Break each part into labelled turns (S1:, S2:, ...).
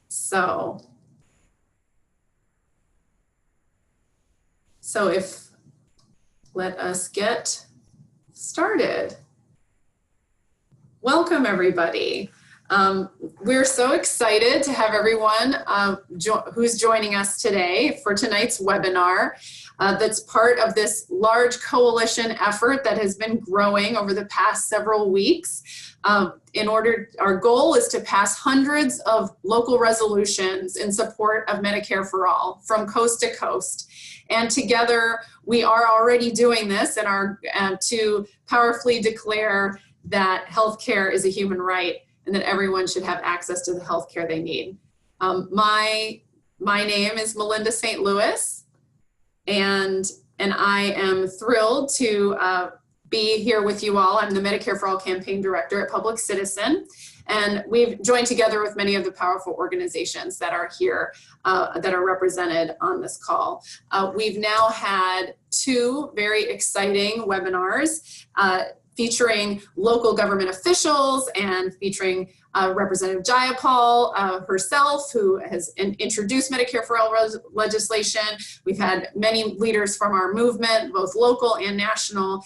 S1: So let us get started. Welcome, everybody. We're so excited to have everyone who's joining us today for tonight's webinar. That's part of this large coalition effort that has been growing over the past several weeks. Our goal is to pass hundreds of local resolutions in support of Medicare for All from coast to coast. And together we are already doing this to powerfully declare that healthcare is a human right and that everyone should have access to the healthcare they need. My name is Melinda St. Louis, and I am thrilled to be here with you all. I'm the Medicare for All campaign director at Public Citizen, and we've joined together with many of the powerful organizations that are here, that are represented on this call. We've now had two very exciting webinars featuring local government officials and featuring Representative Jayapal herself, who has introduced Medicare for All legislation. We've had many leaders from our movement, both local and national,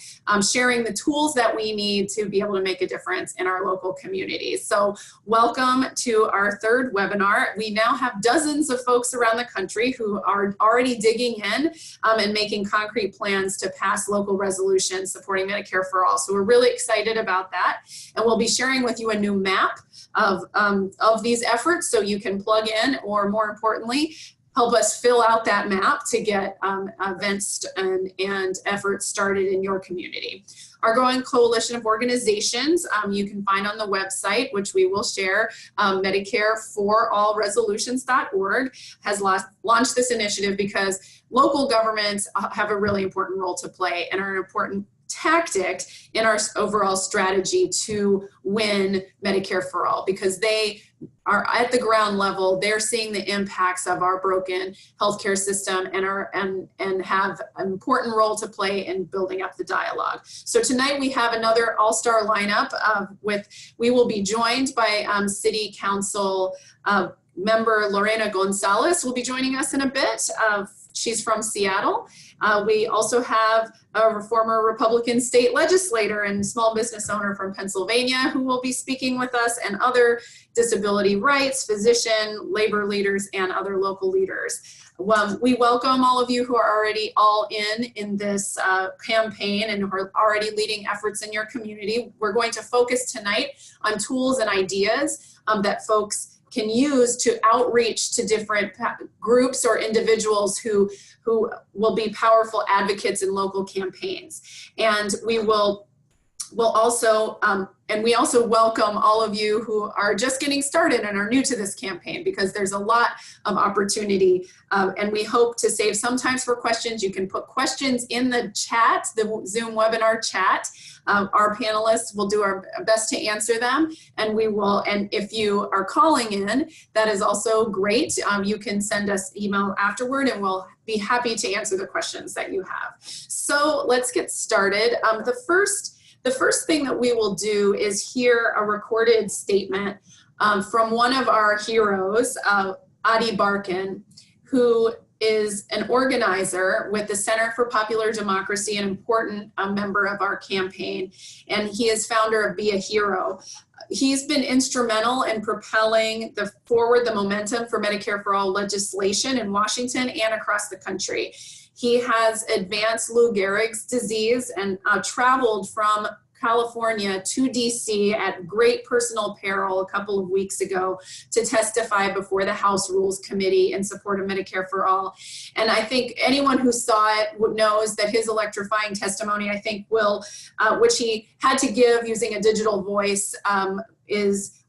S1: sharing the tools that we need to be able to make a difference in our local communities. So welcome to our third webinar. We now have dozens of folks around the country who are already digging in and making concrete plans to pass local resolutions supporting Medicare for All. So we're really excited about that. And we'll be sharing with you a new map of these efforts so you can plug in, or more importantly, help us fill out that map to get events and efforts started in your community. Our growing coalition of organizations you can find on the website, which we will share, MedicareForAllResolutions.org, has launched this initiative because local governments have a really important role to play and are an important tactic in our overall strategy to win Medicare for All, because they are at the ground level. They're seeing the impacts of our broken healthcare system and have an important role to play in building up the dialogue. So tonight we have another all-star lineup we will be joined by City Council member Lorena Gonzalez will be joining us in a bit. She's from Seattle. We also have a former Republican state legislator and small business owner from Pennsylvania who will be speaking with us, and other disability rights, physician, labor leaders, and other local leaders. We welcome all of you who are already all in this campaign and who are already leading efforts in your community. We're going to focus tonight on tools and ideas that folks can use to outreach to different groups or individuals who will be powerful advocates in local campaigns. And we also welcome all of you who are just getting started and are new to this campaign, because there's a lot of opportunity, and we hope to save some time for questions. You can put questions in the chat, the Zoom webinar chat. Our panelists will do our best to answer them, and if you are calling in, that is also great. You can send us email afterward, and we'll be happy to answer the questions that you have. So let's get started. The first thing that we will do is hear a recorded statement from one of our heroes, Ady Barkan, who is an organizer with the Center for Popular Democracy, an important member of our campaign, and he is founder of Be a Hero. He's been instrumental in propelling forward the momentum for Medicare for All legislation in Washington and across the country. He has advanced Lou Gehrig's disease and traveled from California to DC at great personal peril a couple of weeks ago to testify before the House Rules Committee in support of Medicare for All. And I think anyone who saw it knows that his electrifying testimony, I think which he had to give using a digital voice,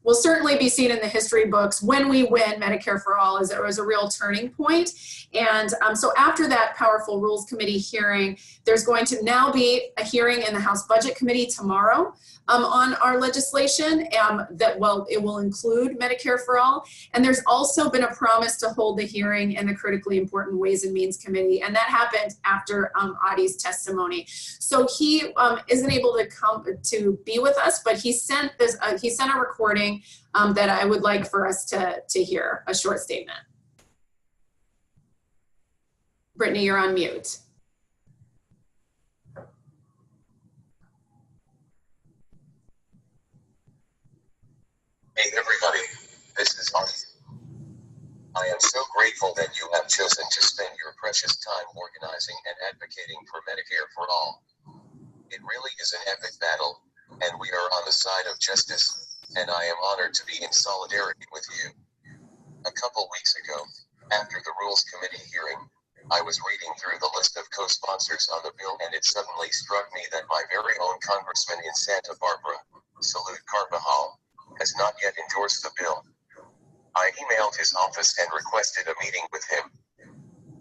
S1: will certainly be seen in the history books. When we win Medicare for All, it was a real turning point. And so after that powerful Rules Committee hearing, there's going to now be a hearing in the House Budget Committee tomorrow on our legislation it will include Medicare for All. And there's also been a promise to hold the hearing in the critically important Ways and Means Committee, and that happened after Ady's testimony. So he isn't able to come to be with us, but he sent a recording something that I would like for us to hear, a short statement. Brittany, you're on mute.
S2: Hey everybody, this is Ady. I am so grateful that you have chosen to spend your precious time organizing and advocating for Medicare for all. It really is an epic battle, and we are on the side of justice, and I am honored to be in solidarity with you. A couple weeks ago, after the Rules Committee hearing, I was reading through the list of co-sponsors on the bill, and it suddenly struck me that my very own congressman in Santa Barbara, Salud Carvajal, has not yet endorsed the bill. I emailed his office and requested a meeting with him.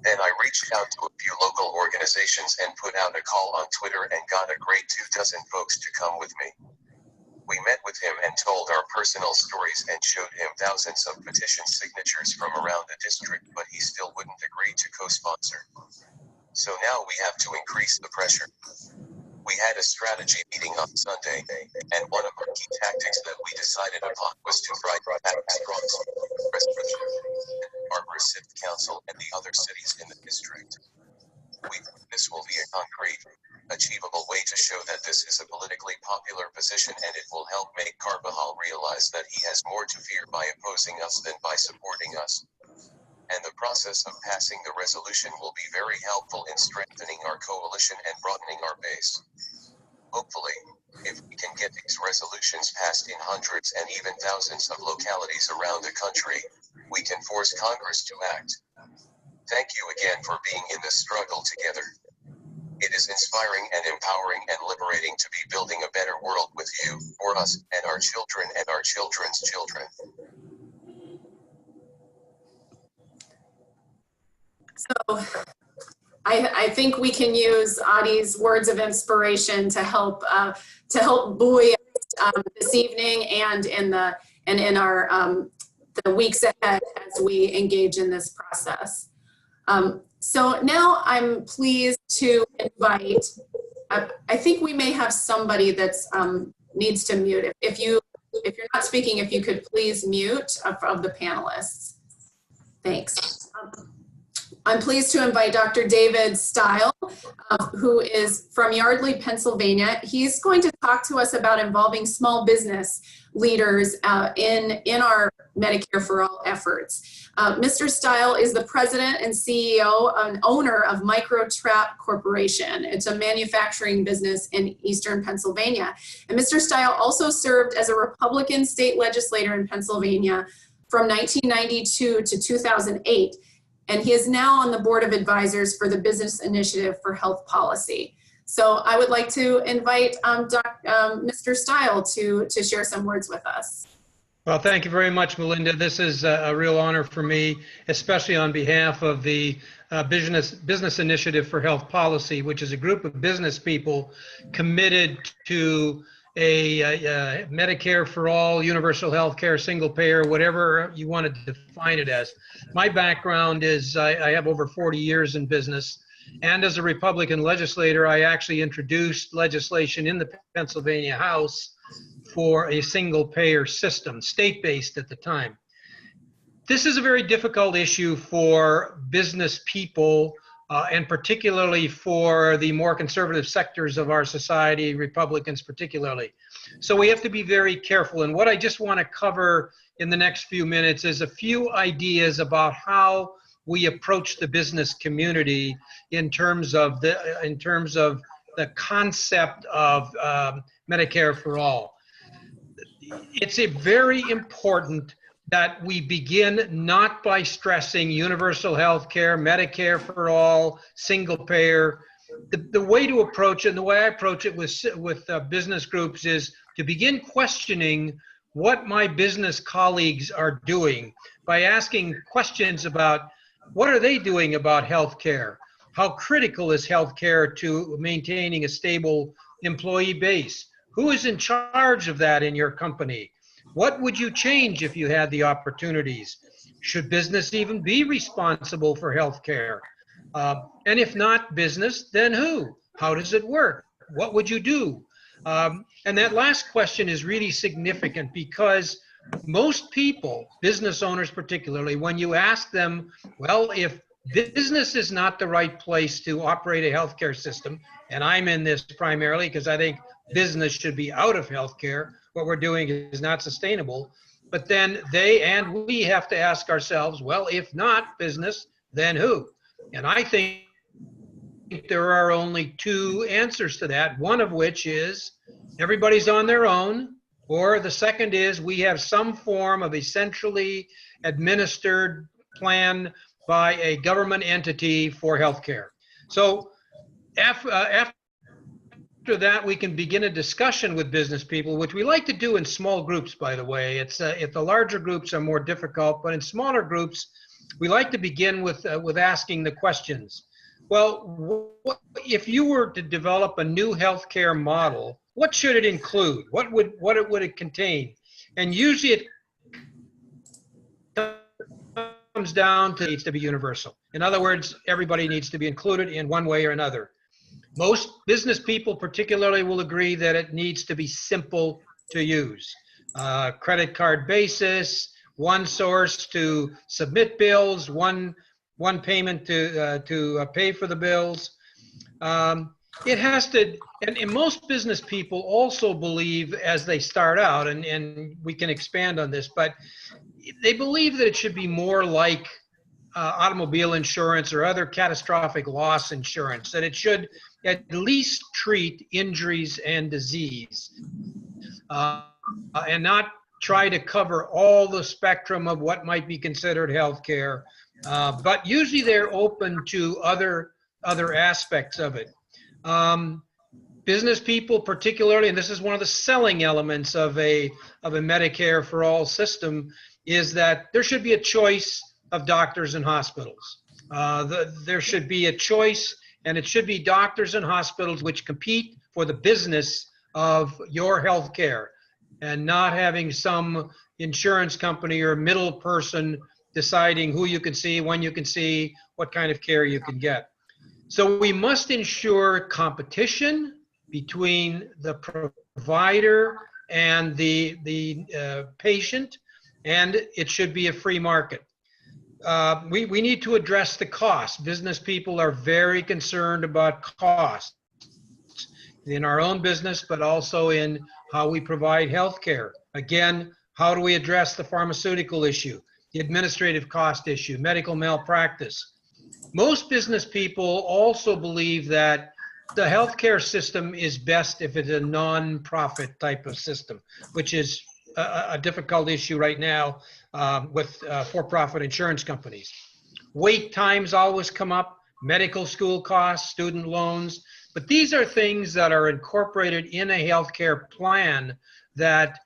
S2: Then I reached out to a few local organizations and put out a call on Twitter and got a great 24 folks to come with me. We met with him and told our personal stories and showed him thousands of petition signatures from around the district, but he still wouldn't agree to co-sponsor. So now we have to increase the pressure. We had a strategy meeting on Sunday, and one of our key tactics that we decided upon was to try to have a strong support for the Barbara City Council and the other cities in the district. We think this will be a concrete, achievable way to show that this is a politically popular position, and it will help make Carvajal realize that he has more to fear by opposing us than by supporting us. And the process of passing the resolution will be very helpful in strengthening our coalition and broadening our base. Hopefully, if we can get these resolutions passed in hundreds and even thousands of localities around the country, we can force Congress to act. Thank you again for being in this struggle together. It is inspiring and empowering and liberating to be building a better world with you, for us, and our children and our children's children.
S1: So I think we can use Ady's words of inspiration to help buoy us this evening and in our the weeks ahead as we engage in this process. So now I'm pleased to invite. I think we may have somebody that's needs to mute. If you're not speaking, if you could please mute of the panelists. Thanks. I'm pleased to invite Dr. David Steil, who is from Yardley, Pennsylvania. He's going to talk to us about involving small business leaders in our Medicare for All efforts. Mr. Steil is the president and CEO and owner of Microtrap Corporation. It's a manufacturing business in Eastern Pennsylvania. And Mr. Steil also served as a Republican state legislator in Pennsylvania from 1992 to 2008. And he is now on the board of advisors for the Business Initiative for Health Policy. So I would like to invite Mr. Steil to share some words with us.
S3: Well, thank you very much, Melinda. This is a real honor for me, especially on behalf of the Business Initiative for Health Policy, which is a group of business people committed to a Medicare for all, universal health care, single payer, whatever you want to define it as. My background is I have over 40 years in business, and as a Republican legislator, I actually introduced legislation in the Pennsylvania House for a single payer system, state-based at the time. This is a very difficult issue for business people, and particularly for the more conservative sectors of our society, Republicans particularly. So we have to be very careful. And what I just want to cover in the next few minutes is a few ideas about how we approach the business community in terms of the concept of Medicare for all. It's very important that we begin not by stressing universal health care, Medicare for all, single payer. The way to approach it, and the way I approach it with business groups, is to begin questioning what my business colleagues are doing by asking questions about what are they doing about health care? How critical is health care to maintaining a stable employee base? Who is in charge of that in your company? What would you change if you had the opportunities? Should business even be responsible for health care? And if not business, then who? How does it work? What would you do? And that last question is really significant because most people, business owners particularly, when you ask them, well, if business is not the right place to operate a healthcare system, and I'm in this primarily because I think business should be out of healthcare, what we're doing is not sustainable. But then they and we have to ask ourselves, well, if not business, then who? And I think there are only two answers to that, one of which is everybody's on their own, or the second is we have some form of a centrally administered plan by a government entity for healthcare. So after that, we can begin a discussion with business people, which we like to do in small groups, by the way. It's if the larger groups are more difficult, but in smaller groups, we like to begin with asking the questions. Well, if you were to develop a new healthcare model, what should it include? What would it contain? And usually it comes down to it needs to be universal. In other words, everybody needs to be included in one way or another. Most business people particularly will agree that it needs to be simple to use. Credit card basis, one source to submit bills, one payment to pay for the bills. It has to, and most business people also believe as they start out, and we can expand on this, but they believe that it should be more like automobile insurance or other catastrophic loss insurance, that it should at least treat injuries and disease, and not try to cover all the spectrum of what might be considered healthcare. But usually they're open to other aspects of it. Business people particularly, and this is one of the selling elements of a Medicare for all system, is that there should be a choice of doctors and hospitals. There should be a choice, and it should be doctors and hospitals which compete for the business of your health care, and not having some insurance company or middle person deciding who you can see, when you can see, what kind of care you can get. So we must ensure competition between the provider and the patient, and it should be a free market. We need to address the cost. Business people are very concerned about costs in our own business, but also in how we provide health care. Again, how do we address the pharmaceutical issue, the administrative cost issue, medical malpractice? Most business people also believe that the healthcare system is best if it's a non-profit type of system, which is a difficult issue right now with for-profit insurance companies. Wait times always come up, medical school costs, student loans, but these are things that are incorporated in a healthcare plan that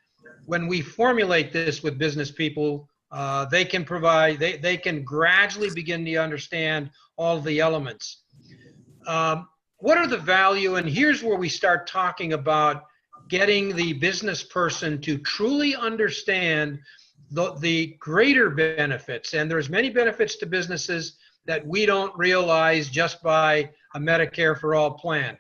S3: when we formulate this with business people, they can provide, they can gradually begin to understand all the elements. What are the value? And here's where we start talking about getting the business person to truly understand the greater benefits. And there's many benefits to businesses that we don't realize just by a Medicare for all plan.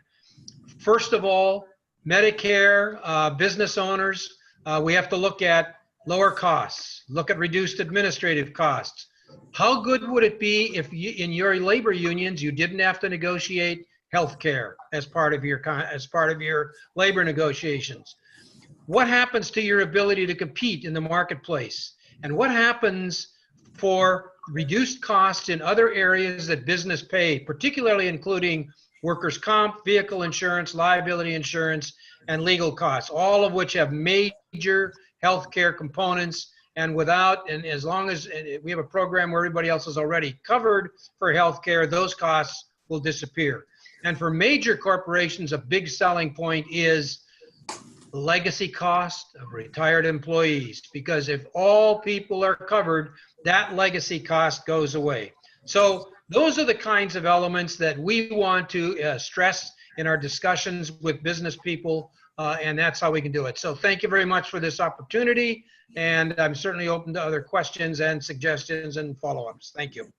S3: First of all, Medicare business owners, we have to look at lower costs, look at reduced administrative costs. How good would it be if you, in your labor unions, you didn't have to negotiate health care as part of your labor negotiations? What happens to your ability to compete in the marketplace? And what happens for reduced costs in other areas that business pay, particularly including workers' comp, vehicle insurance, liability insurance, and legal costs, all of which have major healthcare components, and without, and as long as we have a program where everybody else is already covered for healthcare, those costs will disappear. And for major corporations, a big selling point is the legacy cost of retired employees, because if all people are covered, that legacy cost goes away. So those are the kinds of elements that we want to stress in our discussions with business people, and that's how we can do it. So thank you very much for this opportunity, and I'm certainly open to other questions and suggestions and follow-ups. Thank you.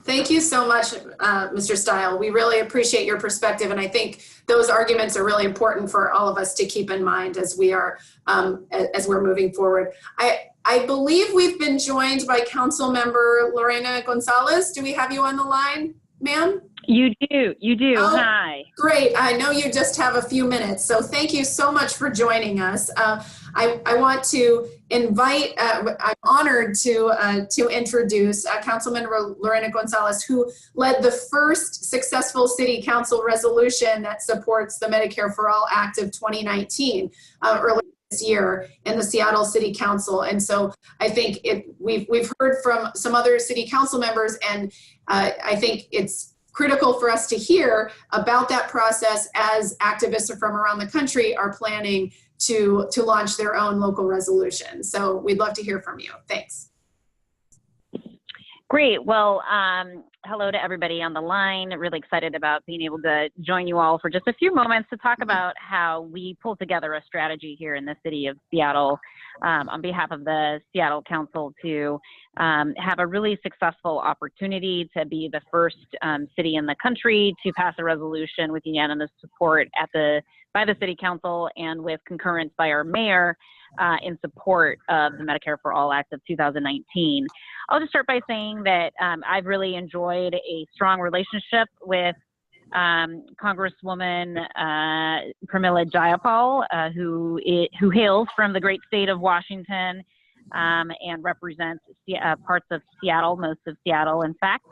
S1: Thank you so much, Mr. Steil. We really appreciate your perspective, and I think those arguments are really important for all of us to keep in mind as we're moving forward. I believe we've been joined by Councilmember Lorena Gonzalez. Do we have you on the line, ma'am?
S4: You do.
S1: Oh,
S4: hi.
S1: Great. I know you just have a few minutes, so thank you so much for joining us. I want to invite, I'm honored to introduce Councilmember Lorena Gonzalez, who led the first successful City Council resolution that supports the Medicare for All Act of 2019 earlier this year in the Seattle City Council. And so I think we've heard from some other City Council members, and I think it's critical for us to hear about that process as activists from around the country are planning to launch their own local resolution. So we'd love to hear from you. Thanks.
S4: Great. Well, hello to everybody on the line. Really excited about being able to join you all for just a few moments to talk about how we pull together a strategy here in the city of Seattle on behalf of the Seattle Council to have a really successful opportunity to be the first city in the country to pass a resolution with unanimous support by the City Council and with concurrence by our mayor in support of the Medicare for All Act of 2019. I'll just start by saying that I've really enjoyed a strong relationship with Congresswoman Pramila Jayapal, who hails from the great state of Washington and represents parts of Seattle, most of Seattle, in fact.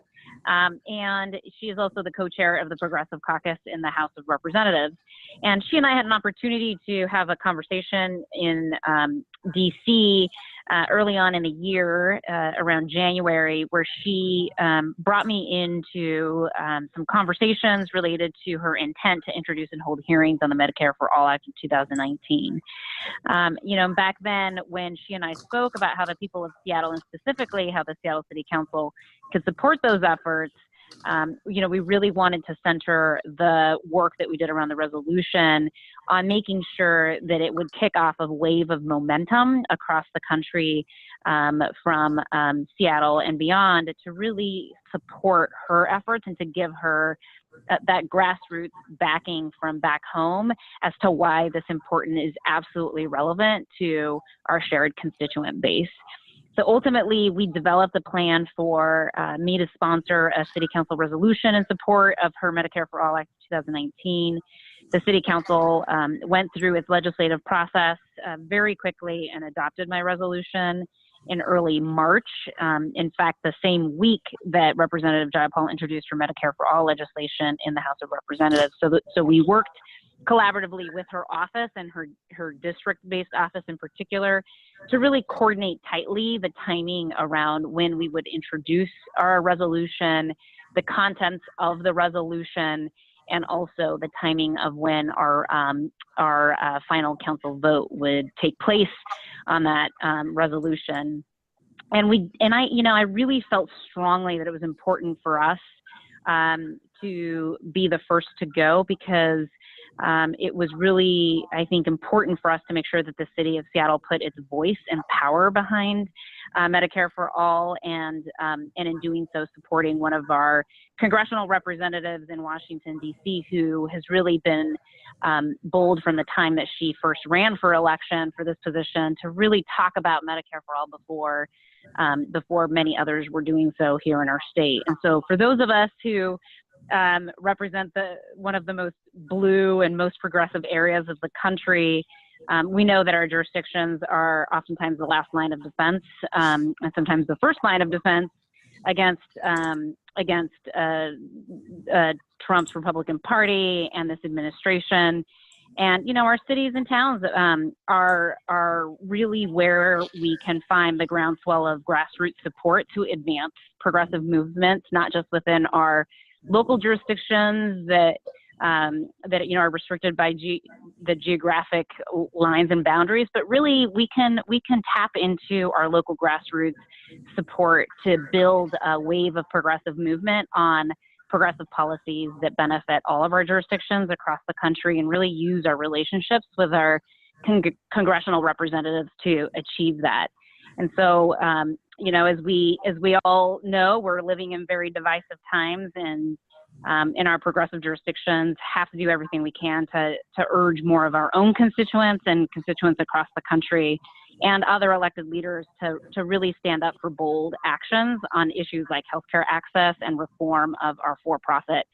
S4: And she is also the co-chair of the Progressive Caucus in the House of Representatives. And she and I had an opportunity to have a conversation in DC early on in the year, around January, where she brought me into some conversations related to her intent to introduce and hold hearings on the Medicare for All Act of 2019. Back then when she and I spoke about how the people of Seattle, and specifically how the Seattle City Council could support those efforts, we really wanted to center the work that we did around the resolution on making sure that it would kick off a wave of momentum across the country from Seattle and beyond to really support her efforts and to give her that grassroots backing from back home as to why this important is absolutely relevant to our shared constituent base. So ultimately, we developed a plan for me to sponsor a City Council resolution in support of her Medicare for All Act 2019. The City Council went through its legislative process very quickly and adopted my resolution in early March. In fact, the same week that Representative Jayapal introduced her Medicare for All legislation in the House of Representatives. So we worked collaboratively with her office and her district-based office in particular to really coordinate tightly the timing around when we would introduce our resolution, the contents of the resolution, and also the timing of when our final council vote would take place on that resolution. And I really felt strongly that it was important for us to be the first to go because it was really, I think, important for us to make sure that the city of Seattle put its voice and power behind Medicare for All, and in doing so, supporting one of our congressional representatives in Washington, D.C., who has really been bold from the time that she first ran for election for this position to really talk about Medicare for All before many others were doing so here in our state. And so for those of us who represent one of the most blue and most progressive areas of the country, we know that our jurisdictions are oftentimes the last line of defense, and sometimes the first line of defense against Trump's Republican Party and this administration. And our cities and towns are really where we can find the groundswell of grassroots support to advance progressive movements, not just within our local jurisdictions that are restricted by the geographic lines and boundaries, but really we can tap into our local grassroots support to build a wave of progressive movement on progressive policies that benefit all of our jurisdictions across the country, and really use our relationships with our congressional representatives to achieve that. And so you know, as we all know, we're living in very divisive times, and in our progressive jurisdictions have to do everything we can to urge more of our own constituents and constituents across the country and other elected leaders to really stand up for bold actions on issues like healthcare access and reform of our for-profit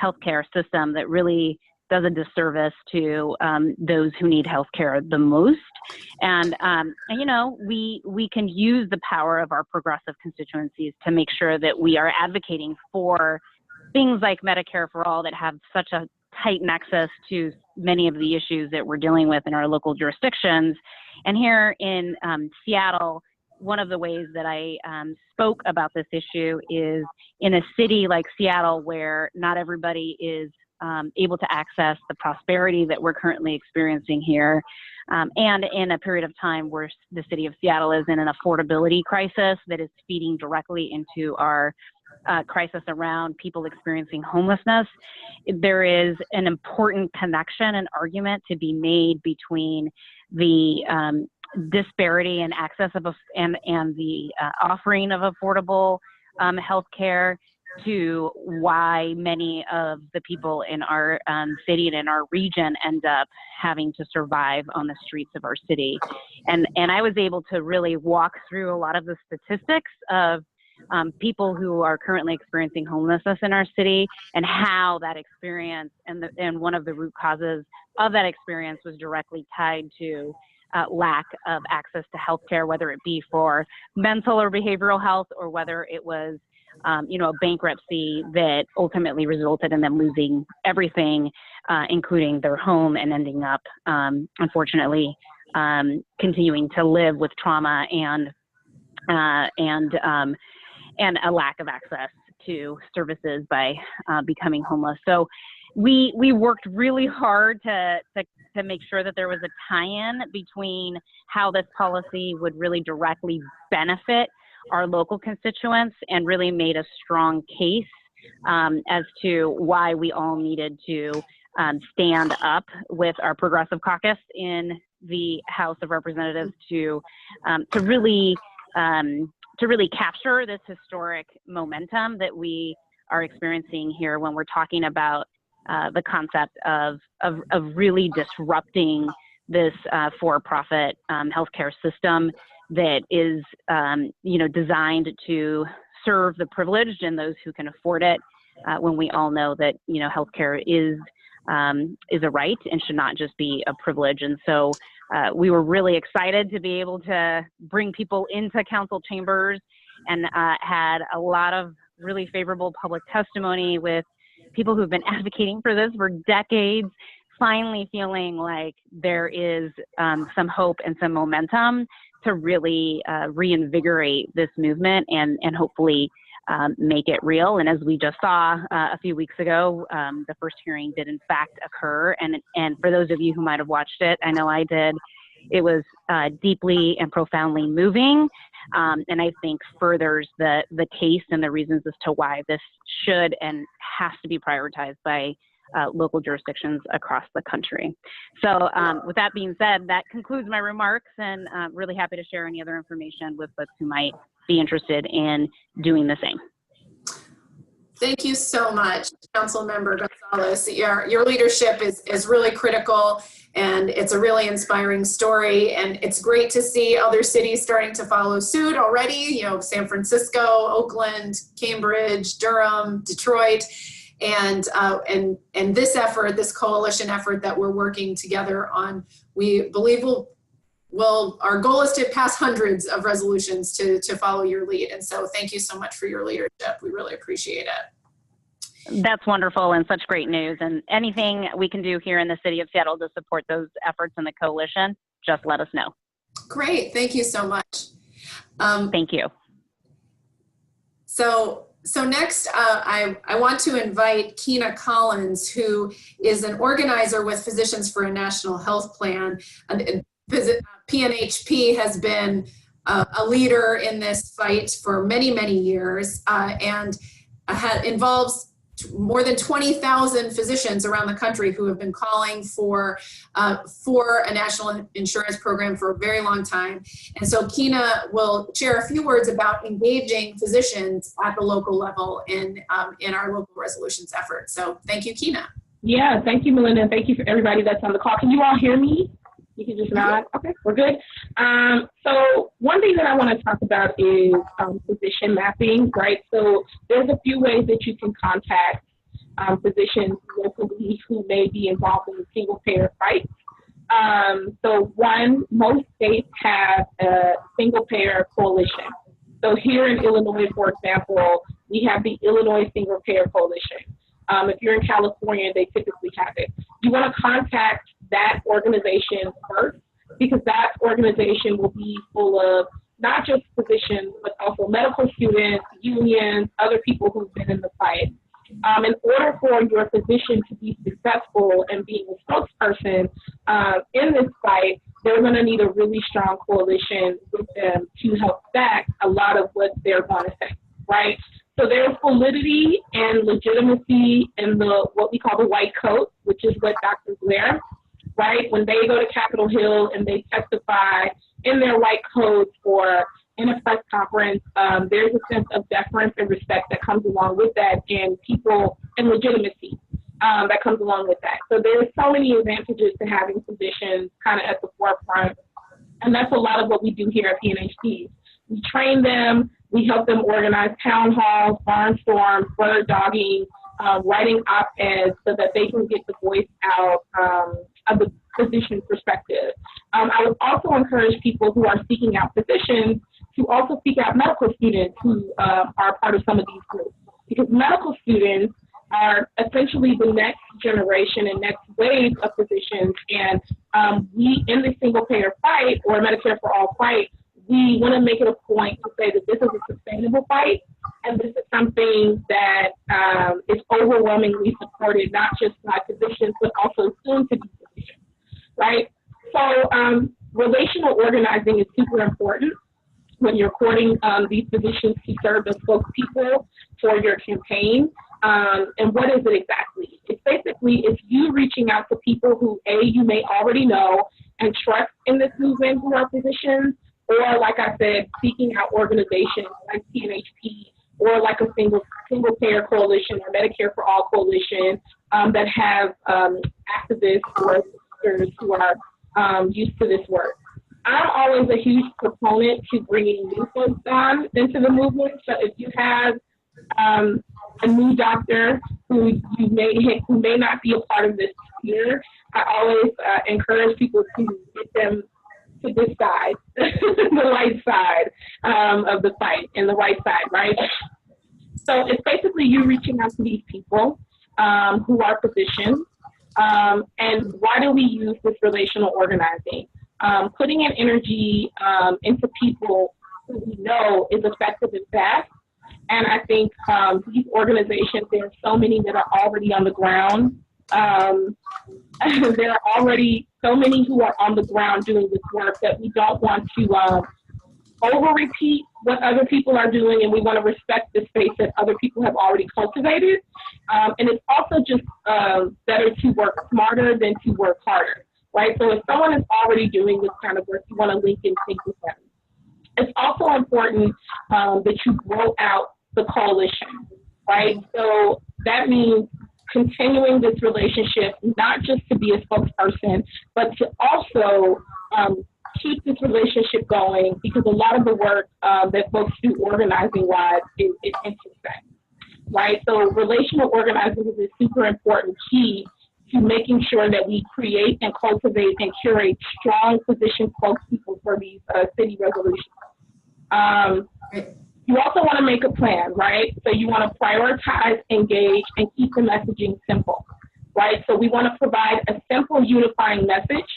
S4: healthcare system that really does a disservice to those who need healthcare the most. And you know, we can use the power of our progressive constituencies to make sure that we are advocating for things like Medicare for all that have such a tight nexus to many of the issues that we're dealing with in our local jurisdictions. And here in Seattle, one of the ways that I spoke about this issue is in a city like Seattle, where not everybody is able to access the prosperity that we're currently experiencing here. And in a period of time where the city of Seattle is in an affordability crisis that is feeding directly into our crisis around people experiencing homelessness, there is an important connection and argument to be made between the disparity in access of and the offering of affordable health care to why many of the people in our city and in our region end up having to survive on the streets of our city. And I was able to really walk through a lot of the statistics of people who are currently experiencing homelessness in our city, and how that experience and one of the root causes of that experience was directly tied to lack of access to healthcare, whether it be for mental or behavioral health, or whether it was you know, a bankruptcy that ultimately resulted in them losing everything, including their home, and ending up, unfortunately, continuing to live with trauma and a lack of access to services by becoming homeless. So we worked really hard to make sure that there was a tie-in between how this policy would really directly benefit our local constituents, and really made a strong case as to why we all needed to stand up with our progressive caucus in the House of Representatives to really capture this historic momentum that we are experiencing here when we're talking about the concept of really disrupting this for-profit healthcare system that is, you know, designed to serve the privileged and those who can afford it, when we all know that, you know, healthcare is a right and should not just be a privilege. And so we were really excited to be able to bring people into council chambers, and had a lot of really favorable public testimony with people who've been advocating for this for decades, finally feeling like there is some hope and some momentum to really reinvigorate this movement and hopefully make it real. And as we just saw a few weeks ago, the first hearing did in fact occur. And for those of you who might have watched it, I know I did, it was deeply and profoundly moving. And I think furthers the case and the reasons as to why this should and has to be prioritized by local jurisdictions across the country. So with that being said, that concludes my remarks, and really happy to share any other information with folks who might be interested in doing the same.
S1: Thank you so much, Councilmember Gonzalez. Your leadership is really critical, and it's a really inspiring story. And it's great to see other cities starting to follow suit already. You know, San Francisco, Oakland, Cambridge, Durham, Detroit. And this effort, this coalition effort that we're working together on, we believe our goal is to pass hundreds of resolutions to follow your lead. And so thank you so much for your leadership. We really appreciate it.
S4: That's wonderful and such great news. And anything we can do here in the city of Seattle to support those efforts in the coalition, just let us know.
S1: Great. Thank you so much.
S4: Thank you.
S1: So next, I want to invite Keena Collins, who is an organizer with Physicians for a National Health Plan. PNHP has been a leader in this fight for many, many years, and involves more than 20,000 physicians around the country who have been calling for a national insurance program for a very long time. And so Kina will share a few words about engaging physicians at the local level in our local resolutions effort. So thank you, Kina.
S5: Yeah, thank you, Melinda, and thank you for everybody that's on the call. Can you all hear me? You can just nod. Okay, we're good. So one thing that I want to talk about is physician mapping, right? So there's a few ways that you can contact physicians locally who may be involved in the single payer fight. So one, most states have a single payer coalition. So here in Illinois, for example, we have the Illinois Single Payer Coalition. If you're in California, they typically have it. You want to contact that organization first, because that organization will be full of not just physicians, but also medical students, unions, other people who've been in the fight. In order for your physician to be successful in being a spokesperson in this fight, they're going to need a really strong coalition with them to help back a lot of what they're going to say, right? So there's validity and legitimacy in what we call the white coat, which is what doctors wear, right? When they go to Capitol Hill and they testify in their white coats or in a press conference, there's a sense of deference and respect that comes along with that, and legitimacy that comes along with that. So there's so many advantages to having physicians kind of at the forefront, and that's a lot of what we do here at PNHP. We train them, we help them organize town halls, barnstorms, bird dogging, writing op-eds so that they can get the voice out of the physician perspective. I would also encourage people who are seeking out physicians to also seek out medical students who are part of some of these groups, because medical students are essentially the next generation and next wave of physicians. And we, in the single payer fight or Medicare for All fight, we want to make it a point to say that this is a sustainable fight, and this is something that is overwhelmingly supported, not just by physicians, but also soon to be physicians, right? So relational organizing is super important when you're courting these physicians to serve as spokespeople for your campaign. And what is it exactly? It's basically, it's you reaching out to people who, A, you may already know and trust in this movement who are physicians, or like I said, seeking out organizations like PNHP or like a single payer coalition or Medicare for All coalition that have activists or sisters who are used to this work. I'm always a huge proponent to bringing new folks on into the movement. So if you have a new doctor who may not be a part of this year, I always encourage people to get them to this side, the light side of the fight, and the right side, right? So it's basically you reaching out to these people who are physicians. And why do we use this relational organizing? Putting in energy into people who we know is effective and fast. And I think these organizations, there are so many that are already on the ground. There are already so many who are on the ground doing this work that we don't want to over-repeat what other people are doing, and we want to respect the space that other people have already cultivated. And it's also just better to work smarter than to work harder, right? So if someone is already doing this kind of work, you want to link and sync with them. It's also important that you grow out the coalition, right? So that means continuing this relationship, not just to be a spokesperson, but to also keep this relationship going, because a lot of the work that folks do organizing-wise is intersect, right? So relational organizing is a super important key to making sure that we create and cultivate and curate strong physician spokespeople for these city resolutions. You also want to make a plan, right? So you want to prioritize, engage, and keep the messaging simple, right? So we want to provide a simple unifying message,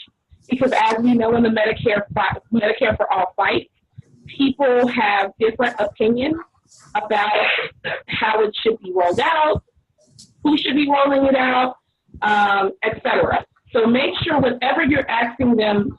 S5: because as we know in the Medicare for All fight, people have different opinions about how it should be rolled out, who should be rolling it out, etc. So make sure whatever you're asking them,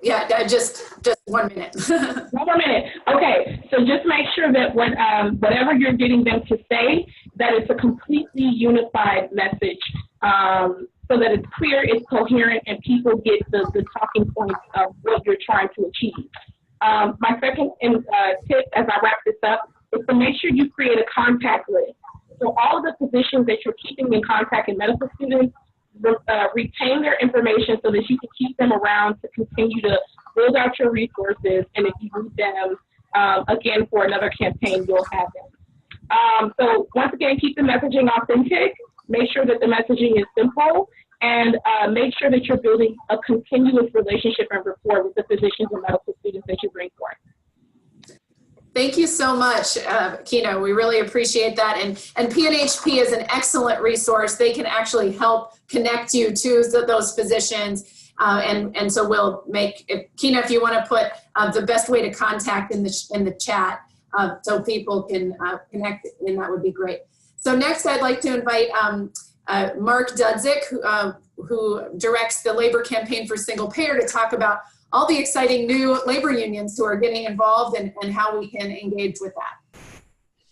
S1: Yeah, just 1 minute.
S5: 1 more minute. Okay, so just make sure that whatever you're getting them to say, that it's a completely unified message, so that it's clear, it's coherent, and people get the talking points of what you're trying to achieve. My second tip as I wrap this up is to make sure you create a contact list. So all of the physicians that you're keeping in contact and medical students, retain their information so that you can keep them around to continue to build out your resources. And if you need them again for another campaign, you'll have them. So once again, keep the messaging authentic. Make sure that the messaging is simple, and make sure that you're building a continuous relationship and rapport with the physicians and medical students that you bring forth.
S1: Thank you so much, Kina. We really appreciate that. And PNHP is an excellent resource. They can actually help connect you to those physicians. And so we'll make, Kina, if you want to put the best way to contact in the chat so people can connect, and that would be great. So next I'd like to invite Mark Dudzik, who directs the labor campaign for single payer, to talk about all the exciting new labor unions who are getting involved and how we can engage with that.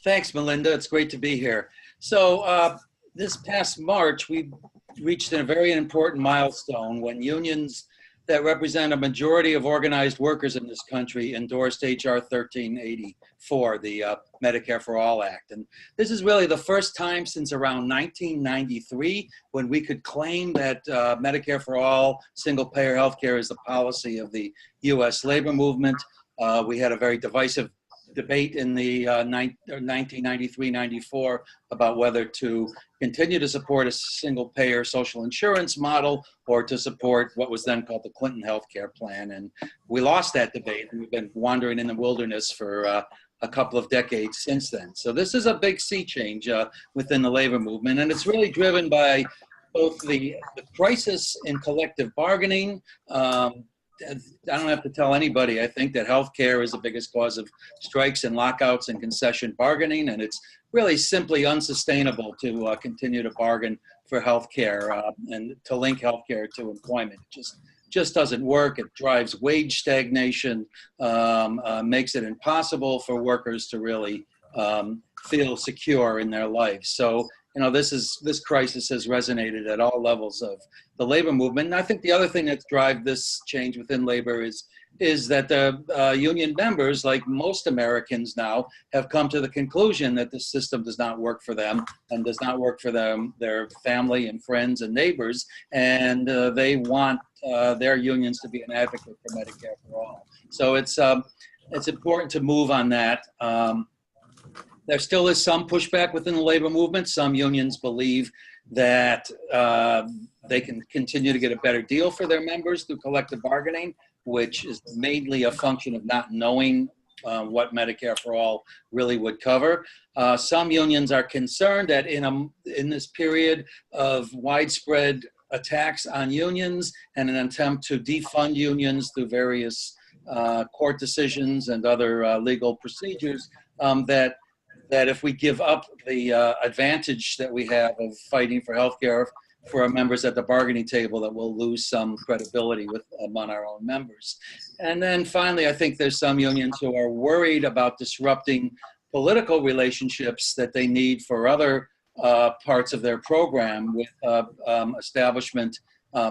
S6: Thanks, Melinda. It's great to be here. So this past March, we reached a very important milestone when unions that represent a majority of organized workers in this country endorsed HR 1384, the Medicare for All Act. And this is really the first time since around 1993 when we could claim that Medicare for All single-payer healthcare is the policy of the U.S. labor movement. We had a very divisive debate in the 1993-94 about whether to continue to support a single-payer social insurance model or to support what was then called the Clinton healthcare plan. And we lost that debate, and we've been wandering in the wilderness for a couple of decades since then. So this is a big sea change within the labor movement, and it's really driven by both the crisis in collective bargaining. I don't have to tell anybody, I think, that healthcare is the biggest cause of strikes and lockouts and concession bargaining, and it's really simply unsustainable to continue to bargain for healthcare and to link healthcare to employment. It just doesn't work. It drives wage stagnation, makes it impossible for workers to really feel secure in their lives. So, you know, this crisis has resonated at all levels of the labor movement. And I think the other thing that drives this change within labor is that the union members, like most Americans now, have come to the conclusion that the system does not work for them and does not work for them, their family and friends and neighbors, and they want their unions to be an advocate for Medicare for all. So it's important to move on that. There still is some pushback within the labor movement. Some unions believe that they can continue to get a better deal for their members through collective bargaining, which is mainly a function of not knowing what Medicare for All really would cover. Some unions are concerned that in this period of widespread attacks on unions and an attempt to defund unions through various court decisions and other legal procedures, that if we give up the advantage that we have of fighting for healthcare for our members at the bargaining table, that we'll lose some credibility among our own members. And then finally, I think there's some unions who are worried about disrupting political relationships that they need for other parts of their program with establishment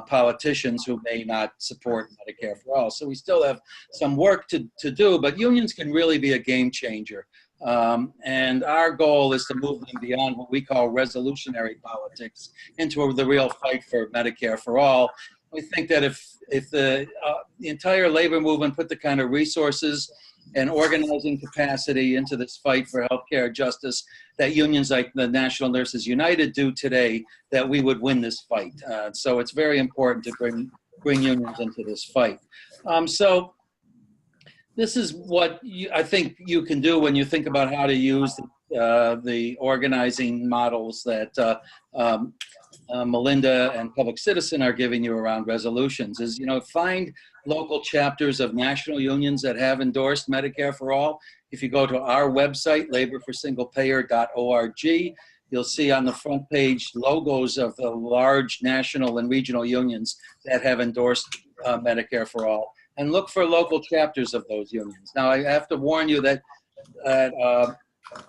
S6: politicians who may not support Medicare for All. So we still have some work to do, but unions can really be a game changer. And our goal is to move them beyond what we call resolutionary politics into the real fight for Medicare for all. We think that if the entire labor movement put the kind of resources and organizing capacity into this fight for healthcare justice that unions like the National Nurses United do today, that we would win this fight. So it's very important to bring unions into this fight. So this is what I think you can do when you think about how to use the organizing models that Melinda and Public Citizen are giving you around resolutions. Is, find local chapters of national unions that have endorsed Medicare for All. If you go to our website, laborforsinglepayer.org, you'll see on the front page logos of the large national and regional unions that have endorsed Medicare for All. and look for local chapters of those unions. Now, I have to warn you that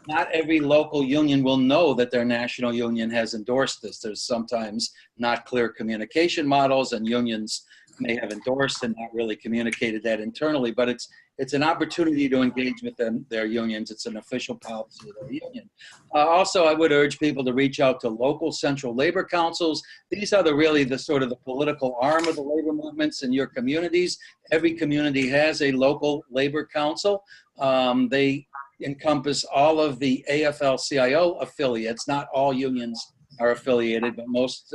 S6: not every local union will know that their national union has endorsed this. There's sometimes not clear communication models, and unions may have endorsed and not really communicated that internally, but it's an opportunity to engage with their unions. It's an official policy of their union. Also, I would urge people to reach out to local central labor councils. These are really the sort of the political arm of the labor movements in your communities. Every community has a local labor council. They encompass all of the AFL-CIO affiliates. Not all unions are affiliated, but most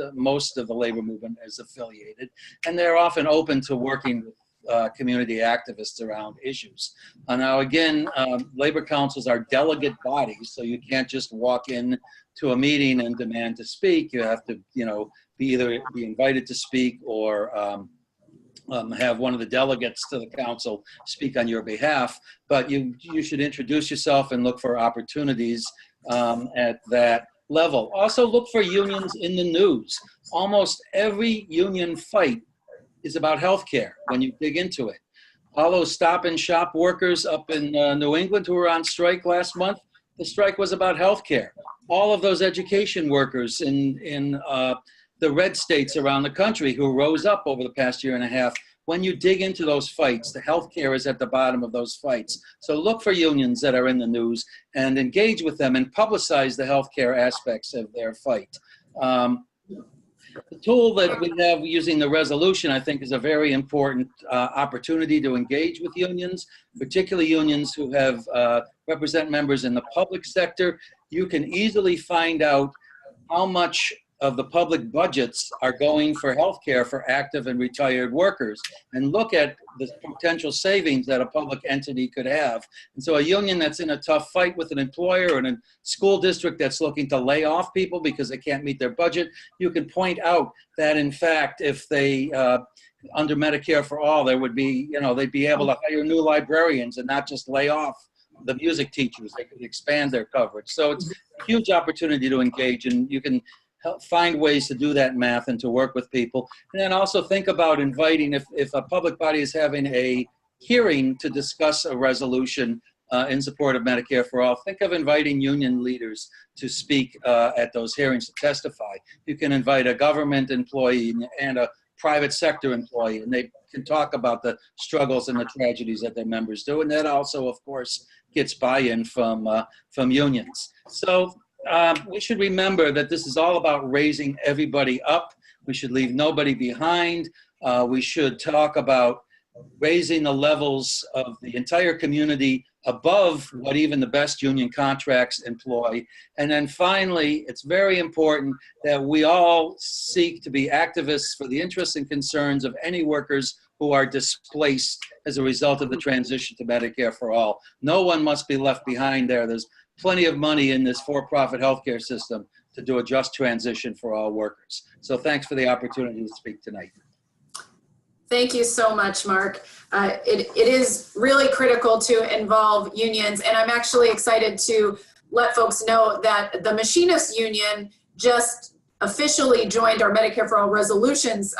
S6: of the labor movement is affiliated, and they're often open to working with community activists around issues. Now, again, labor councils are delegate bodies, so you can't just walk in to a meeting and demand to speak. You have to, be invited to speak or have one of the delegates to the council speak on your behalf. But you should introduce yourself and look for opportunities at that level. Also look for unions in the news. Almost every union fight is about healthcare when you dig into it. All those Stop and Shop workers up in New England who were on strike last month, the strike was about healthcare. All of those education workers in the red states around the country who rose up over the past year and a half, when you dig into those fights, the healthcare is at the bottom of those fights. So look for unions that are in the news and engage with them and publicize the healthcare aspects of their fight. The tool that we have using the resolution, I think, is a very important opportunity to engage with unions, particularly unions who have represent members in the public sector. You can easily find out how much of the public budgets are going for healthcare for active and retired workers, and look at the potential savings that a public entity could have. And so a union that's in a tough fight with an employer or a school district that's looking to lay off people because they can't meet their budget, you can point out that, in fact, if they, under Medicare for All, there would be, they'd be able to hire new librarians and not just lay off the music teachers. They could expand their coverage. So it's a huge opportunity to engage, and you can find ways to do that math and to work with people. And then also think about inviting, if a public body is having a hearing to discuss a resolution in support of Medicare for All, think of inviting union leaders to speak at those hearings to testify. You can invite a government employee and a private sector employee, and they can talk about the struggles and the tragedies that their members do. And that also, of course, gets buy-in from unions. So we should remember that this is all about raising everybody up. We should leave nobody behind. We should talk about raising the levels of the entire community above what even the best union contracts employ. And then finally, it's very important that we all seek to be activists for the interests and concerns of any workers who are displaced as a result of the transition to Medicare for All. No one must be left behind there. There's plenty of money in this for-profit healthcare system to do a just transition for all workers. So thanks for the opportunity to speak tonight.
S1: Thank you so much, Mark. It is really critical to involve unions, and I'm actually excited to let folks know that the Machinists Union just officially joined our Medicare for All resolutions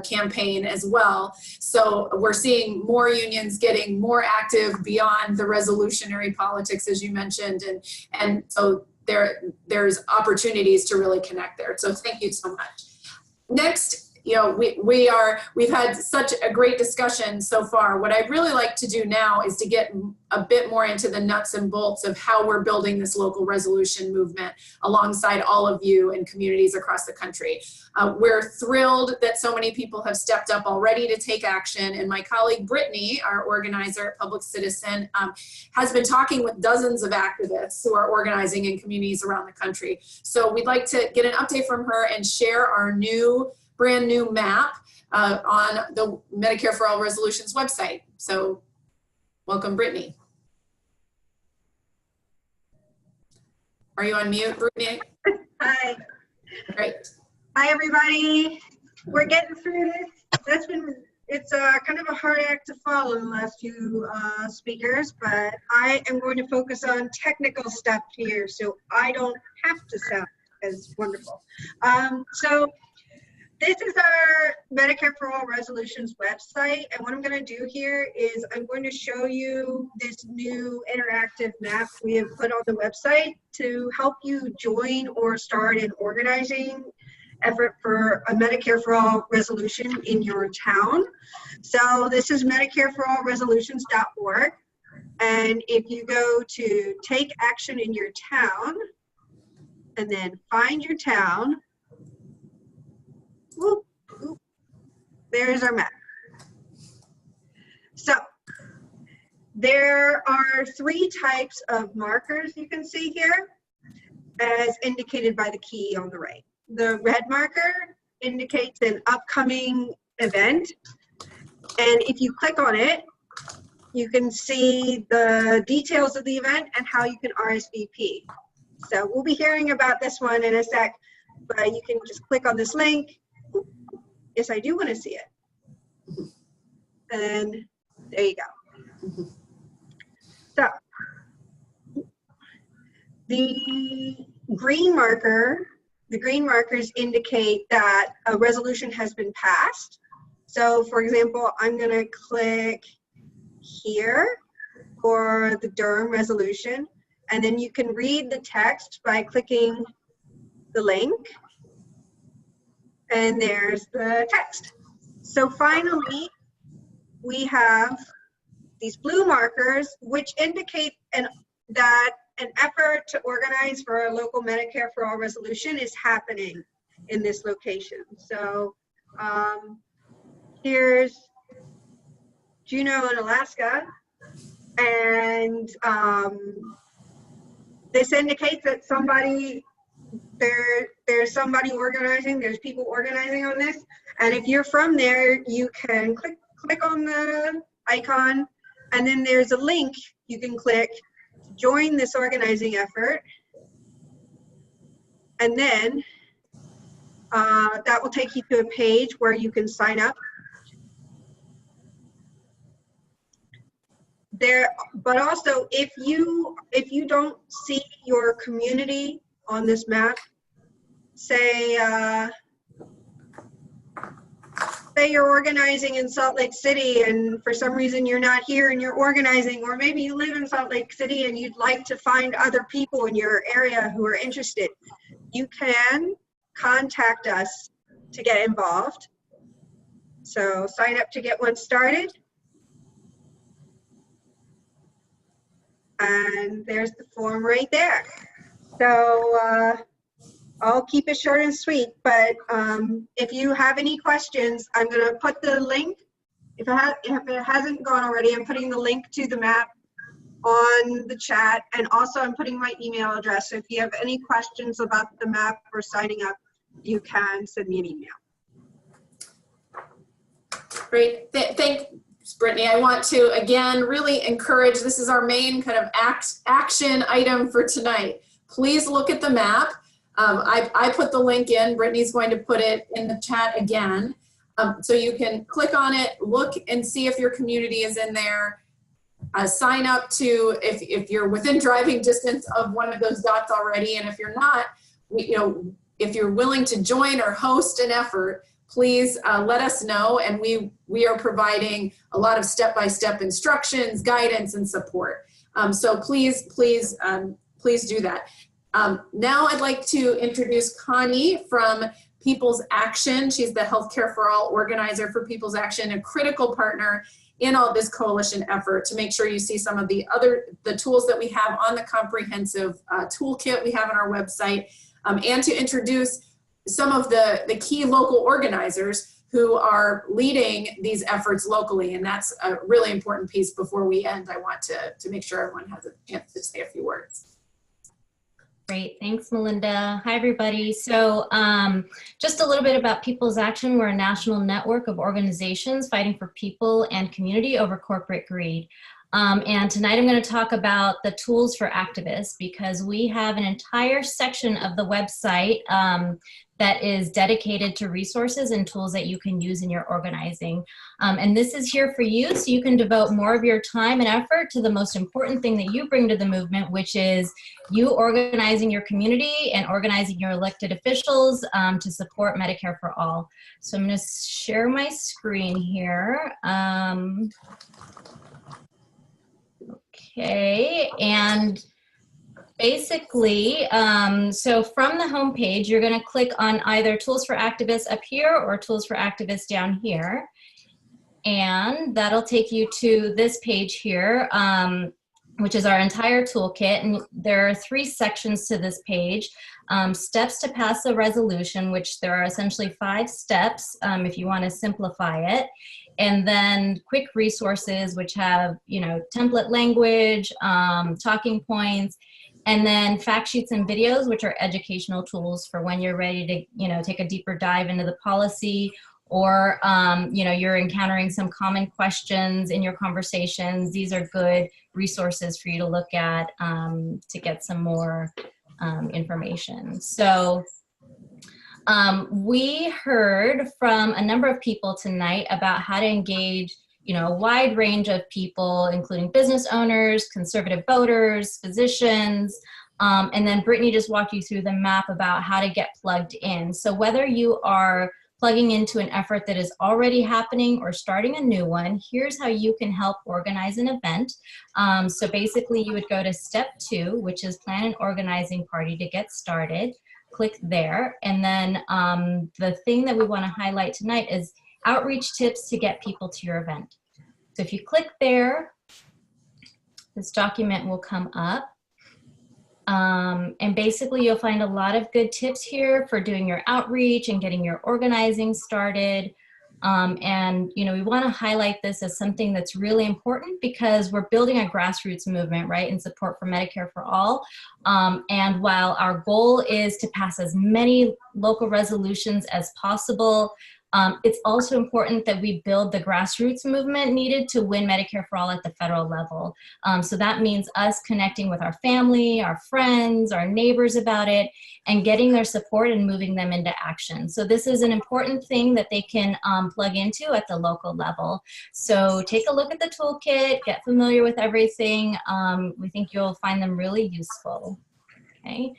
S1: campaign as well. So we're seeing more unions getting more active beyond the resolutionary politics, as you mentioned, and so there's opportunities to really connect there. So thank you so much. Next, we've had such a great discussion so far. What I'd really like to do now is to get a bit more into the nuts and bolts of how we're building this local resolution movement alongside all of you and communities across the country. We're thrilled that so many people have stepped up already to take action, and my colleague Brittany, our organizer at Public Citizen, has been talking with dozens of activists who are organizing in communities around the country. So we'd like to get an update from her and share our brand new map on the Medicare for All Resolutions website. So welcome, Brittany. Are you on mute, Brittany?
S7: Hi.
S1: Great.
S7: Hi, everybody. We're getting through this. It's kind of a hard act to follow the last few speakers, but I am going to focus on technical stuff here so I don't have to sound as wonderful. So This is our Medicare for All Resolutions website, and what I'm going to do here is I'm going to show you this new interactive map we have put on the website to help you join or start an organizing effort for a Medicare for All resolution in your town. So this is medicareforallresolutions.org, and if you go to Take Action in Your Town and then find your town, whoop, whoop, there's our map. So there are 3 types of markers you can see here as indicated by the key on the right. The red marker indicates an upcoming event, and if you click on it, you can see the details of the event and how you can RSVP. So we'll be hearing about this one in a sec, but you can just click on this link. Yes, I do want to see it. And there you go. So the green markers indicate that a resolution has been passed. So for example, I'm going to click here for the Durham resolution, and then you can read the text by clicking the link, and there's the text. So finally, we have these blue markers, which indicate that an effort to organize for a local Medicare for All resolution is happening in this location. So here's Juneau in Alaska, and this indicates that there's somebody organizing, there's people organizing on this, and if you're from there, you can click on the icon, and then there's a link you can click to join this organizing effort, and then that will take you to a page where you can sign up. But also, if you don't see your community on this map, say you're organizing in Salt Lake City and for some reason you're not here and you're organizing, or maybe you live in Salt Lake City and you'd like to find other people in your area who are interested, you can contact us to get involved. So sign up to get one started. And there's the form right there. So I'll keep it short and sweet, but if you have any questions, I'm going to put the link. If it hasn't gone already, I'm putting the link to the map on the chat, and also I'm putting my email address. So if you have any questions about the map or signing up, you can send me an email.
S1: Great. Thanks, Brittany. I want to, again, really encourage, this is our main kind of action item for tonight. Please look at the map. I put the link in. Brittany's going to put it in the chat again. So you can click on it, look and see if your community is in there. Sign up to, if you're within driving distance of one of those dots already, and if you're not, if you're willing to join or host an effort, please let us know, and we are providing a lot of step-by-step instructions, guidance, and support. So please do that. Now I'd like to introduce Connie from People's Action. She's the Healthcare for All organizer for People's Action, a critical partner in all this coalition effort, to make sure you see some of the tools that we have on the comprehensive toolkit we have on our website, and to introduce some of the key local organizers who are leading these efforts locally. And that's a really important piece. Before we end, I want to make sure everyone has a chance to say a few words.
S8: Great, thanks Melinda. Hi everybody. So just a little bit about People's Action. We're a national network of organizations fighting for people and community over corporate greed. And tonight I'm going to talk about the tools for activists, because we have an entire section of the website that is dedicated to resources and tools that you can use in your organizing. And this is here for you, so you can devote more of your time and effort to the most important thing that you bring to the movement, which is you organizing your community and organizing your elected officials to support Medicare for All. So I'm going to share my screen here. Okay, and basically, so from the home page, you're going to click on either Tools for Activists up here or Tools for Activists down here. And that'll take you to this page here, which is our entire toolkit. And there are 3 sections to this page. Steps to pass a resolution, which there are essentially 5 steps if you want to simplify it. And then quick resources, which have, you know, template language, talking points, and then fact sheets and videos, which are educational tools for when you're ready to, you know, take a deeper dive into the policy, or, you know, you're encountering some common questions in your conversations. These are good resources for you to look at to get some more information. So we heard from a number of people tonight about how to engage, you know, a wide range of people, including business owners, conservative voters, physicians, and then Brittany just walked you through the map about how to get plugged in. So whether you are plugging into an effort that is already happening or starting a new one, here's how you can help organize an event. So basically you would go to step 2, which is plan an organizing party to get started. Click there. And then the thing that we want to highlight tonight is outreach tips to get people to your event. So if you click there, this document will come up. And basically you'll find a lot of good tips here for doing your outreach and getting your organizing started. And, you know, we want to highlight this as something that's really important because we're building a grassroots movement, right, in support for Medicare for All. And while our goal is to pass as many local resolutions as possible, it's also important that we build the grassroots movement needed to win Medicare for All at the federal level. So that means us connecting with our family, our friends, our neighbors about it, and getting their support and moving them into action. So this is an important thing that they can plug into at the local level. So take a look at the toolkit, get familiar with everything. We think you'll find them really useful. Okay.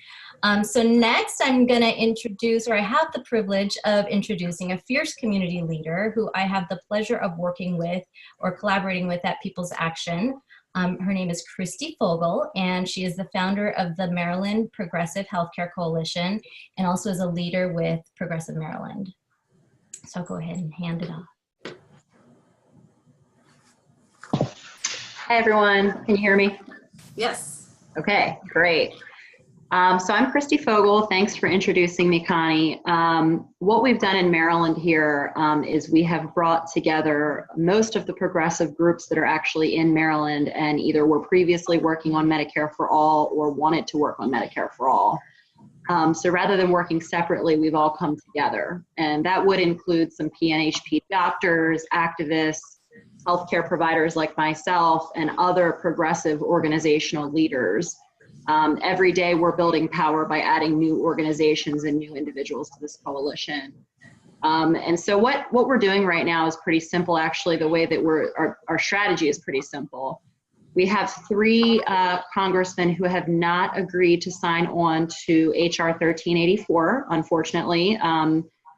S8: So next I'm going to introduce, or I have the privilege of introducing a fierce community leader who I have the pleasure of working with or collaborating with at People's Action. Her name is Christy Fogel, and she is the founder of the Maryland Progressive Healthcare Coalition and also is a leader with Progressive Maryland. So I'll go ahead and hand it off.
S9: Hi everyone, can you hear me?
S1: Yes.
S9: Okay, great. So I'm Christy Fogel. Thanks for introducing me, Connie. What we've done in Maryland here is we have brought together most of the progressive groups that are actually in Maryland and either were previously working on Medicare for All or wanted to work on Medicare for All. So rather than working separately, we've all come together. And that would include some PNHP doctors, activists, healthcare providers like myself, and other progressive organizational leaders. Every day we're building power by adding new organizations and new individuals to this coalition. And so what we're doing right now is pretty simple. Actually, the way that our strategy is pretty simple. We have 3 congressmen who have not agreed to sign on to HR 1384, unfortunately.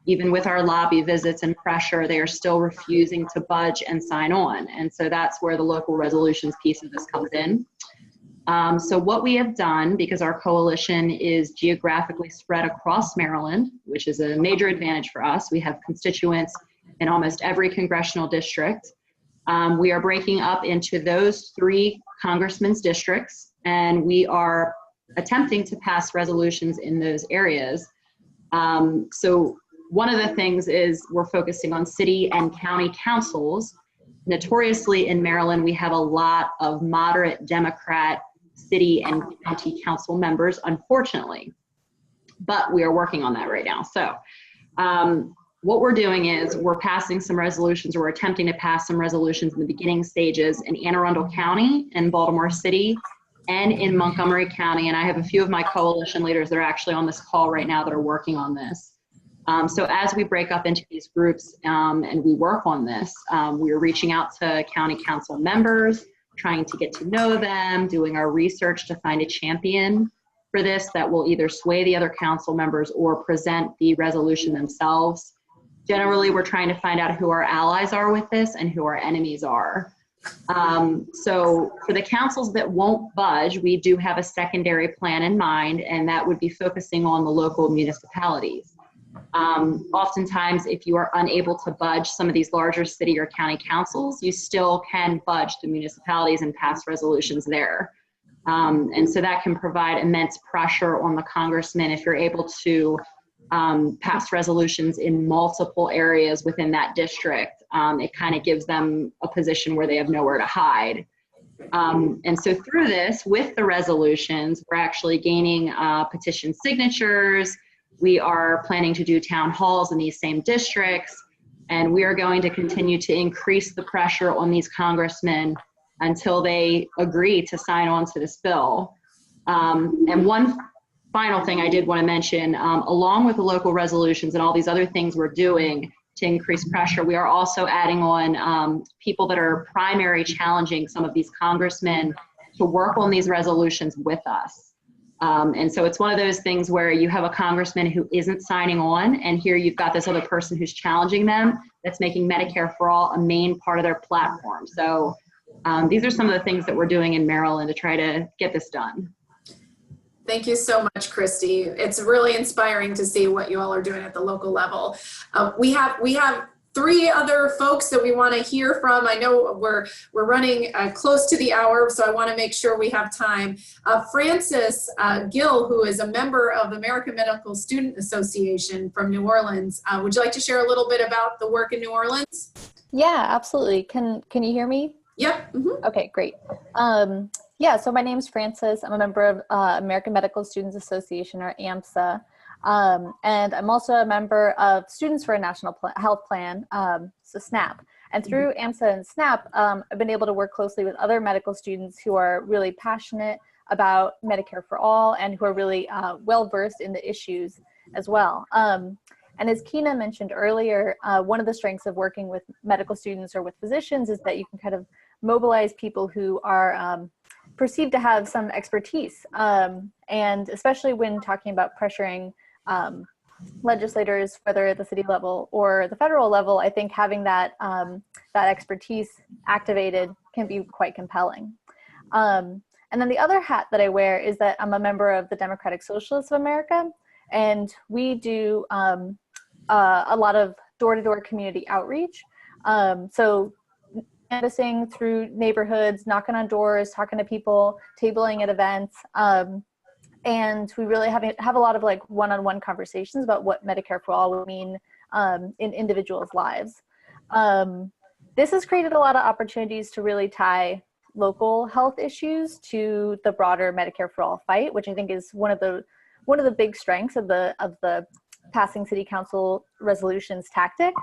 S9: Even with our lobby visits and pressure, they are still refusing to budge and sign on. And so that's where the local resolutions piece of this comes in. So what we have done, because our coalition is geographically spread across Maryland, which is a major advantage for us, we have constituents in almost every congressional district. We are breaking up into those 3 congressmen's districts, and we are attempting to pass resolutions in those areas. So one of the things is we're focusing on city and county councils. Notoriously in Maryland, we have a lot of moderate Democrat city and county council members, unfortunately, but we are working on that right now. So what we're doing is we're passing some resolutions, or we're attempting to pass some resolutions in the beginning stages in Anne Arundel County and Baltimore City and in Montgomery County. And I have a few of my coalition leaders that are actually on this call right now that are working on this. So as we break up into these groups and we work on this, we're reaching out to county council members, trying to get to know them, doing our research to find a champion for this that will either sway the other council members or present the resolution themselves. Generally, we're trying to find out who our allies are with this and who our enemies are. So for the councils that won't budge, we do have a secondary plan in mind, and that would be focusing on the local municipalities. Oftentimes, if you are unable to budge some of these larger city or county councils, you still can budge the municipalities and pass resolutions there. And so that can provide immense pressure on the congressman if you're able to pass resolutions in multiple areas within that district. It kind of gives them a position where they have nowhere to hide. And so through this, with the resolutions, we're actually gaining petition signatures. We are planning to do town halls in these same districts, and we are going to continue to increase the pressure on these congressmen until they agree to sign on to this bill. And one final thing I did want to mention, along with the local resolutions and all these other things we're doing to increase pressure, we are also adding on people that are primary challenging some of these congressmen to work on these resolutions with us. And so it's one of those things where you have a congressman who isn't signing on, and here you've got this other person who's challenging them that's making Medicare for All a main part of their platform. So these are some of the things that we're doing in Maryland to try to get this done.
S1: Thank you so much, Christy. It's really inspiring to see what you all are doing at the local level. We have 3 other folks that we want to hear from. I know we're running close to the hour, so I want to make sure we have time. Francis Gill, who is a member of the American Medical Student Association from New Orleans. Would you like to share a little bit about the work in New Orleans?
S10: Yeah, absolutely. Can you hear me?
S1: Yep. Mm-hmm.
S10: Okay, great. Yeah, so my name is Frances. I'm a member of American Medical Students Association, or AMSA. And I'm also a member of Students for a National Health Plan, so SNAP. And through AMSA and SNAP, I've been able to work closely with other medical students who are really passionate about Medicare for All and who are really well-versed in the issues as well. And as Kina mentioned earlier, one of the strengths of working with medical students or with physicians is that you can kind of mobilize people who are perceived to have some expertise. And especially when talking about pressuring legislators, whether at the city level or the federal level, I think having that, that expertise activated can be quite compelling. And then the other hat that I wear is that I'm a member of the Democratic Socialists of America, and we do a lot of door-to-door community outreach. So canvassing through neighborhoods, knocking on doors, talking to people, tabling at events. And we really have a lot of like one-on-one conversations about what Medicare for All would mean in individuals' lives. This has created a lot of opportunities to really tie local health issues to the broader Medicare for All fight, which I think is one of the big strengths of the passing city council resolutions tactic.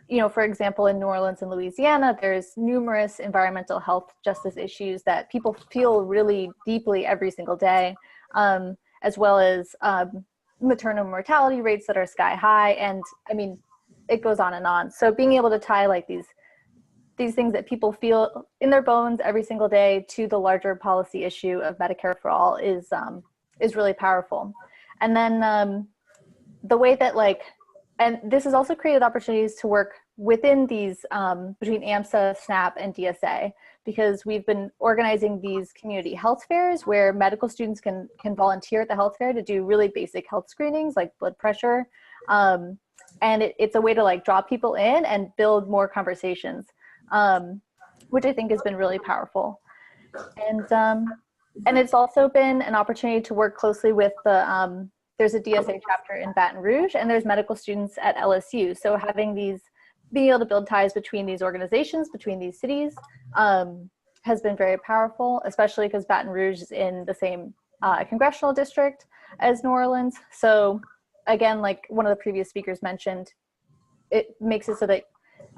S10: You know, for example, in New Orleans and Louisiana, there's numerous environmental health justice issues that people feel really deeply every single day, as well as maternal mortality rates that are sky high. And I mean, it goes on and on. So being able to tie like these things that people feel in their bones every single day to the larger policy issue of Medicare for All is really powerful. And then the way that and this has also created opportunities to work within these, between AMSA, SNAP, and DSA, because we've been organizing these community health fairs where medical students can volunteer at the health fair to do really basic health screenings like blood pressure. And it's a way to like draw people in and build more conversations, which I think has been really powerful. And it's also been an opportunity to work closely with the, there's a DSA chapter in Baton Rouge, and there's medical students at LSU. So being able to build ties between these organizations, between these cities, has been very powerful, especially because Baton Rouge is in the same congressional district as New Orleans. So again, like one of the previous speakers mentioned, it makes it so that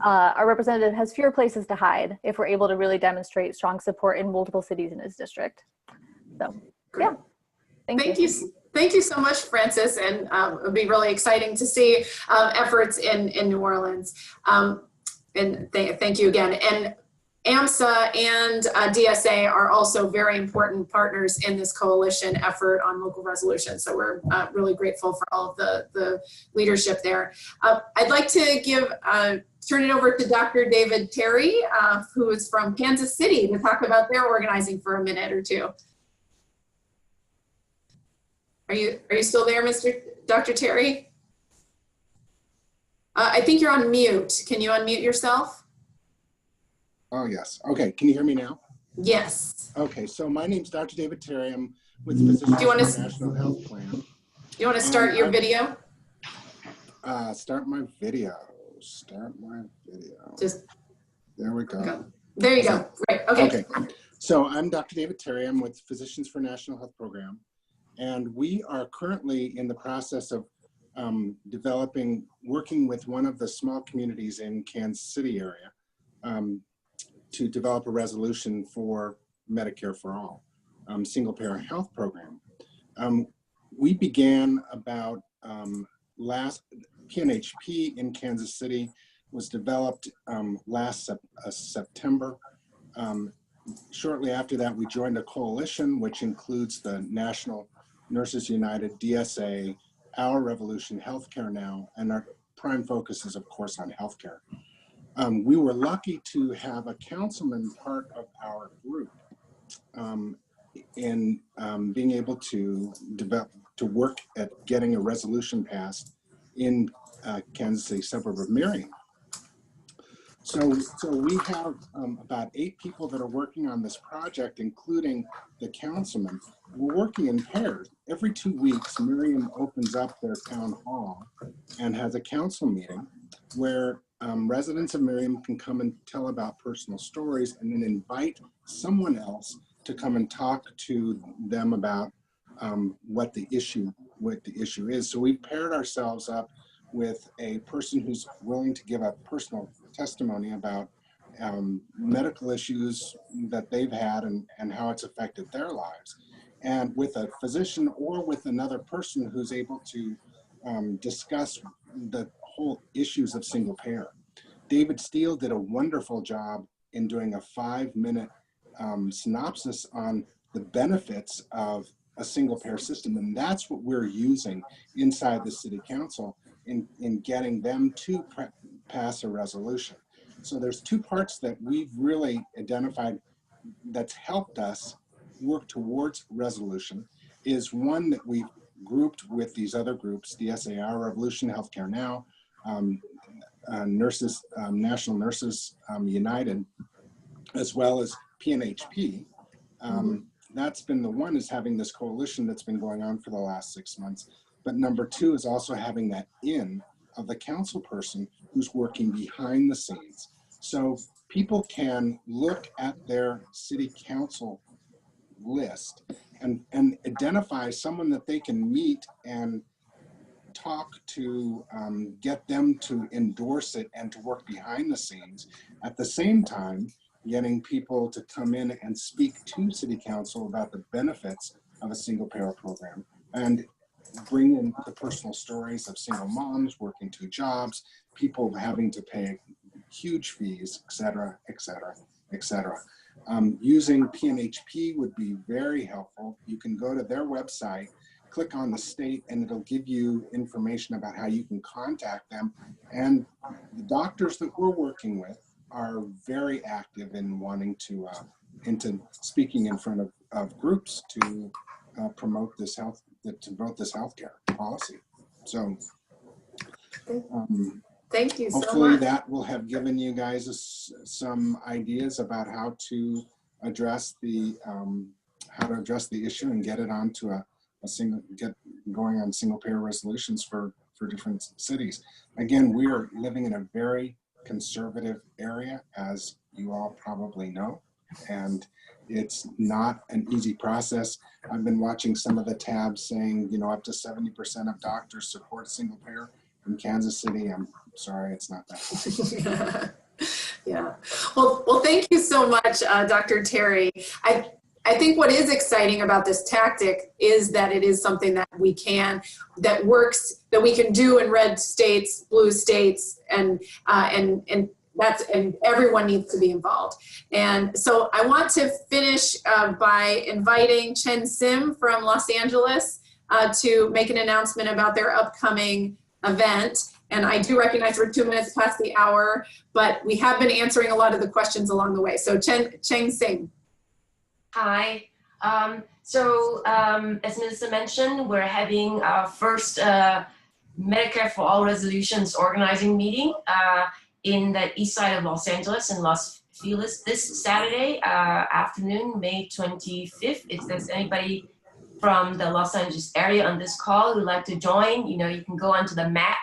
S10: our representative has fewer places to hide if we're able to really demonstrate strong support in multiple cities in his district. So yeah, thank you.
S1: Thank you so much, Francis, and it'll be really exciting to see efforts in New Orleans. And thank you again. And AMSA and DSA are also very important partners in this coalition effort on local resolution. So we're really grateful for all of the leadership there. I'd like to turn it over to Dr. David Terry, who is from Kansas City, to talk about their organizing for a minute or two. Are you still there, Dr. Terry? I think you're on mute. Can you unmute yourself?
S11: Oh, yes. Okay. Can you hear me now?
S1: Yes.
S11: Okay. So my name's Dr. David Terry. I'm with Physicians for National Health Plan.
S1: Do you want to start your video?
S11: Start my video. Start my video.
S1: Just
S11: there we go.
S1: There you go. Right. Okay.
S11: Okay. So I'm Dr. David Terry. I'm with Physicians for National Health Program. And we are currently in the process of working with one of the small communities in Kansas City area to develop a resolution for Medicare for All, single payer health program. We began about PNHP in Kansas City was developed last September. Shortly after that, we joined a coalition, which includes the National Nurses United, DSA, Our Revolution, Healthcare Now, and our prime focus is, of course, on healthcare. We were lucky to have a councilman part of our group in being able to work at getting a resolution passed in Kansas City suburb of Marion. So we have about 8 people that are working on this project, including the councilman. We're working in pairs. Every 2 weeks, Marion opens up their town hall and has a council meeting where residents of Marion can come and tell about personal stories and then invite someone else to come and talk to them about what the issue is. So we paired ourselves up with a person who's willing to give a personal testimony about medical issues that they've had and how it's affected their lives, and with a physician or with another person who's able to discuss the whole issues of single payer. David Steil did a wonderful job in doing a 5-minute synopsis on the benefits of a single payer system, and that's what we're using inside the city council in getting them to pass a resolution. So there's 2 parts that we've really identified that's helped us work towards resolution. Is one that we've grouped with these other groups, DSA, Our Revolution, Healthcare Now, Nurses, National Nurses United, as well as PNHP. That's been the one, is having this coalition that's been going on for the last 6 months. But number 2 is also having that of the council person who's working behind the scenes. So people can look at their city council list and identify someone that they can meet and talk to, get them to endorse it and to work behind the scenes. At the same time, getting people to come in and speak to city council about the benefits of a single payer program, and bring in the personal stories of single moms working 2 jobs, people having to pay huge fees, et cetera, et cetera, et cetera. Using PNHP would be very helpful. You can go to their website, click on the state, and it'll give you information about how you can contact them. And the doctors that we're working with are very active in wanting to, into speaking in front of groups to promote this healthcare policy. So
S1: thank you so much.
S11: Hopefully that will have given you guys some ideas about how to address the issue and get it onto get going on single payer resolutions for different cities. Again, we are living in a very conservative area, as you all probably know, and it's not an easy process. I've been watching some of the tabs saying, up to 70% of doctors support single payer. In Kansas City, I'm sorry, it's not that.
S1: Yeah. Well, thank you so much, Dr. Terry. I think what is exciting about this tactic is that it is something that that works, that we can do in red states, blue states, and everyone needs to be involved. And so I want to finish by inviting Chen Sim from Los Angeles to make an announcement about their upcoming event. And I do recognize we're 2 minutes past the hour, but we have been answering a lot of the questions along the way. So Chen Sim.
S12: Hi. As Melissa mentioned, we're having our first Medicare for All resolutions organizing meeting in the east side of Los Angeles in Los Feliz this Saturday afternoon, May 25th. If there's anybody from the Los Angeles area on this call who'd like to join, you can go onto the map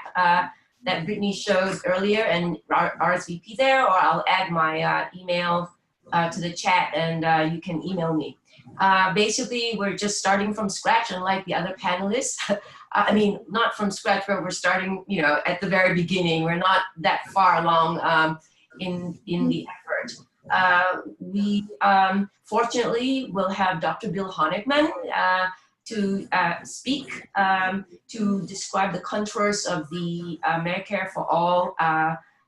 S12: that Brittany showed earlier and RSVP there, or I'll add my email to the chat and you can email me. Basically, we're just starting from scratch, unlike the other panelists. I mean, not from scratch, but we're starting, at the very beginning. We're not that far along in the effort. We fortunately will have Dr. Bill Honigman to speak to describe the contours of the Medicare for All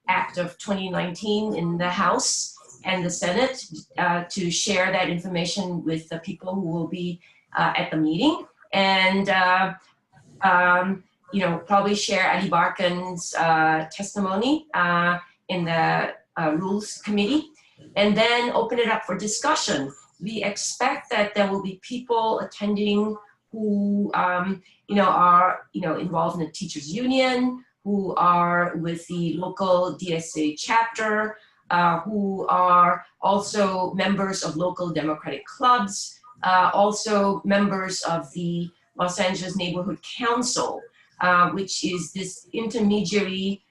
S12: Act of 2019 in the House and the Senate to share that information with the people who will be at the meeting, and probably share Ady Barkan's testimony in the Rules Committee, and then open it up for discussion. We expect that there will be people attending who are involved in the teachers union, who are with the local DSA chapter, who are also members of local Democratic clubs, also members of the Los Angeles Neighborhood Council, which is this intermediary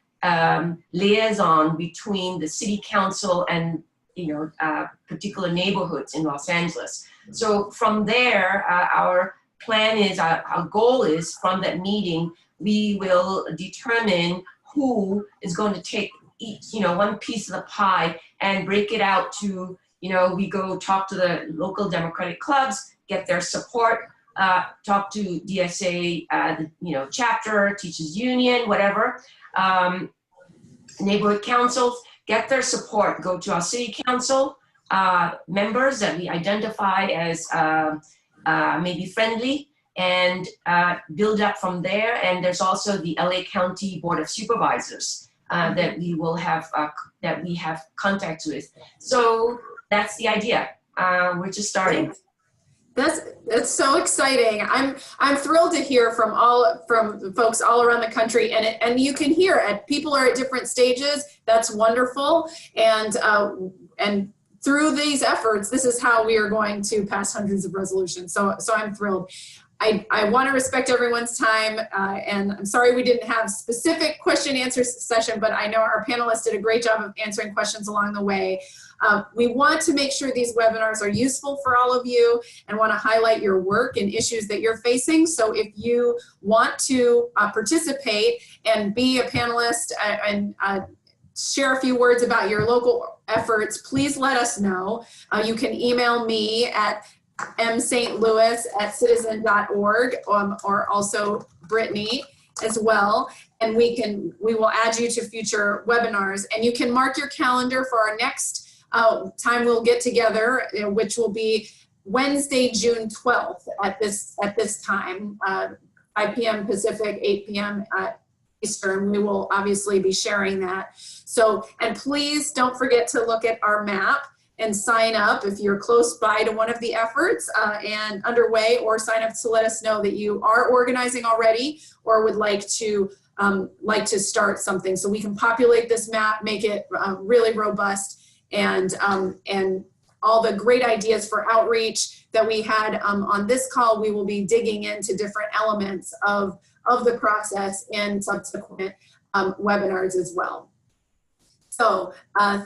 S12: liaison between the city council and particular neighborhoods in Los Angeles. So from there, our plan is, our goal is, from that meeting, we will determine who is going to take each, one piece of the pie and break it out to, we go talk to the local Democratic clubs, get their support, talk to DSA, chapter, teachers union, whatever, neighborhood councils, get their support, go to our city council members that we identify as maybe friendly, and build up from there. And there's also the LA County Board of Supervisors that we will have that we have contacts with. So that's the idea. We're just starting.
S1: That's so exciting. I'm thrilled to hear from folks all around the country, and you can hear people are at different stages. That's wonderful, and through these efforts, this is how we are going to pass hundreds of resolutions. So I'm thrilled. I want to respect everyone's time, and I'm sorry we didn't have specific question answer session, but I know our panelists did a great job of answering questions along the way. We want to make sure these webinars are useful for all of you and want to highlight your work and issues that you're facing. So if you want to participate and be a panelist and share a few words about your local efforts, please let us know. You can email me at mstlouis@citizen.org, or also Brittany as well, and we will add you to future webinars. And you can mark your calendar for our next time we'll get together, which will be Wednesday, June 12th at this time, 5 p.m. Pacific, 8 p.m. Eastern. We will obviously be sharing that. So, and please don't forget to look at our map and sign up if you're close by to one of the efforts and underway, or sign up to let us know that you are organizing already or would like to start something, so we can populate this map, make it really robust, and all the great ideas for outreach that we had on this call. We will be digging into different elements of the process in subsequent webinars as well. So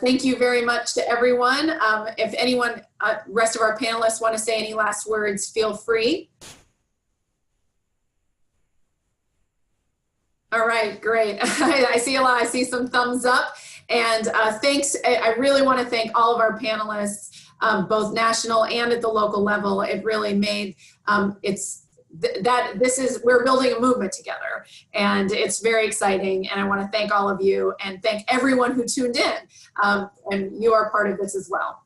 S1: thank you very much to everyone. If anyone, rest of our panelists want to say any last words, feel free. All right, great. I see a lot, I see some thumbs up. And thanks, I really want to thank all of our panelists both national and at the local level. It really made, we're building a movement together, and it's very exciting. And I want to thank all of you and thank everyone who tuned in, and you are part of this as well.